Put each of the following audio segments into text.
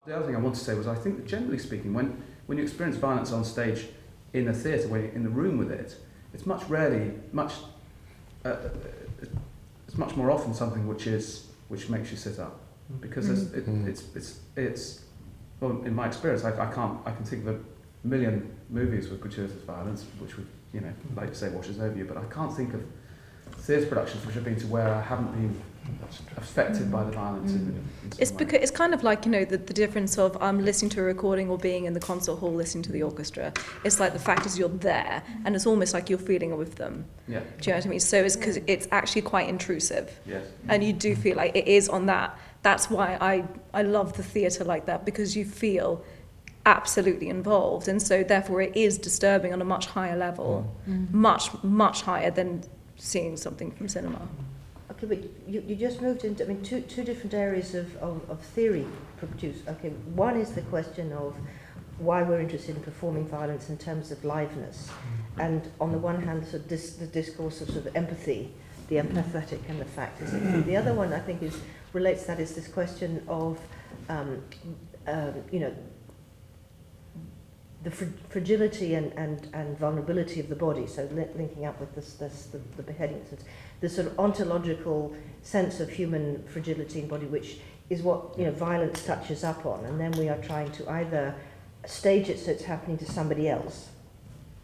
The other thing I want to say was I think that generally speaking, when you experience violence on stage in a theatre, when you're in the room with it, it's much more often something which makes you sit up, because it's well, in my experience, I can think of a million movies with gratuitous violence, which would, you know, like you say, washes over you, but I can't think of theatre productions which have been to where I haven't been affected by the violence. It's kind of like, you know, the difference of listening to a recording or being in the concert hall listening to the orchestra. It's like the fact is you're there, and it's almost like you're feeling it with them. Yeah. Do you know what I mean? So it's because it's actually quite intrusive. Yes. And you do feel like it is on that. That's why I love the theatre like that, because you feel absolutely involved, and so therefore it is disturbing on a much higher level, much higher than seeing something from cinema. Okay, but you just moved into, I mean, two different areas of theory produced. Okay, one is the question of why we're interested in performing violence in terms of liveness, and on the one hand, sort of the discourse of sort of empathy, the empathetic and the fact is it. The other one I think relates to that is this question of, you know, the fragility and vulnerability of the body, so linking up with the beheading, the sort of ontological sense of human fragility in body, which is what, you know, violence touches up on, and then we are trying to either stage it so it's happening to somebody else,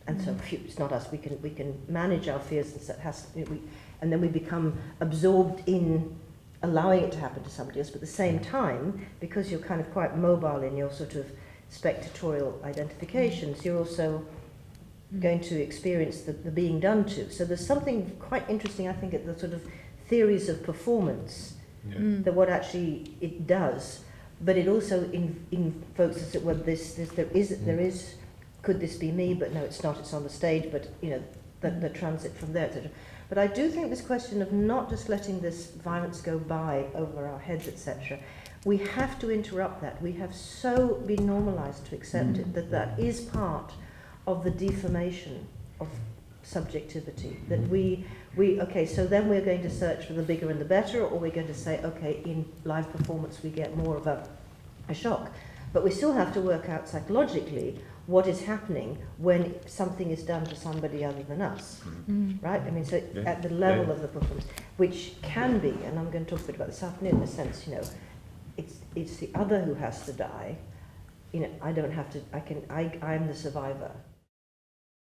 and so it's not us. We can manage our fears, and so it has, and then we become absorbed in allowing it to happen to somebody else. But at the same time, because you're kind of quite mobile in your sort of spectatorial identifications, you're also going to experience the being done to. So there's something quite interesting, I think, at the sort of theories of performance, that what actually it does, but it also invokes as it were there is could this be me? But no, it's not. It's on the stage. But you know, the transit from there, etc. But I do think this question of not just letting this violence go by over our heads, etc. We have to interrupt that. We have so been normalised to accept it that is part of the deformation of subjectivity. That we okay, so then we're going to search for the bigger and the better, or we're going to say, okay, in live performance we get more of a shock. But we still have to work out psychologically what is happening when something is done to somebody other than us, right? I mean, so at the level of the performance, which can be, and I'm going to talk a bit about this afternoon, in the sense, you know, it's the other who has to die. You know, I don't have to. I'm the survivor.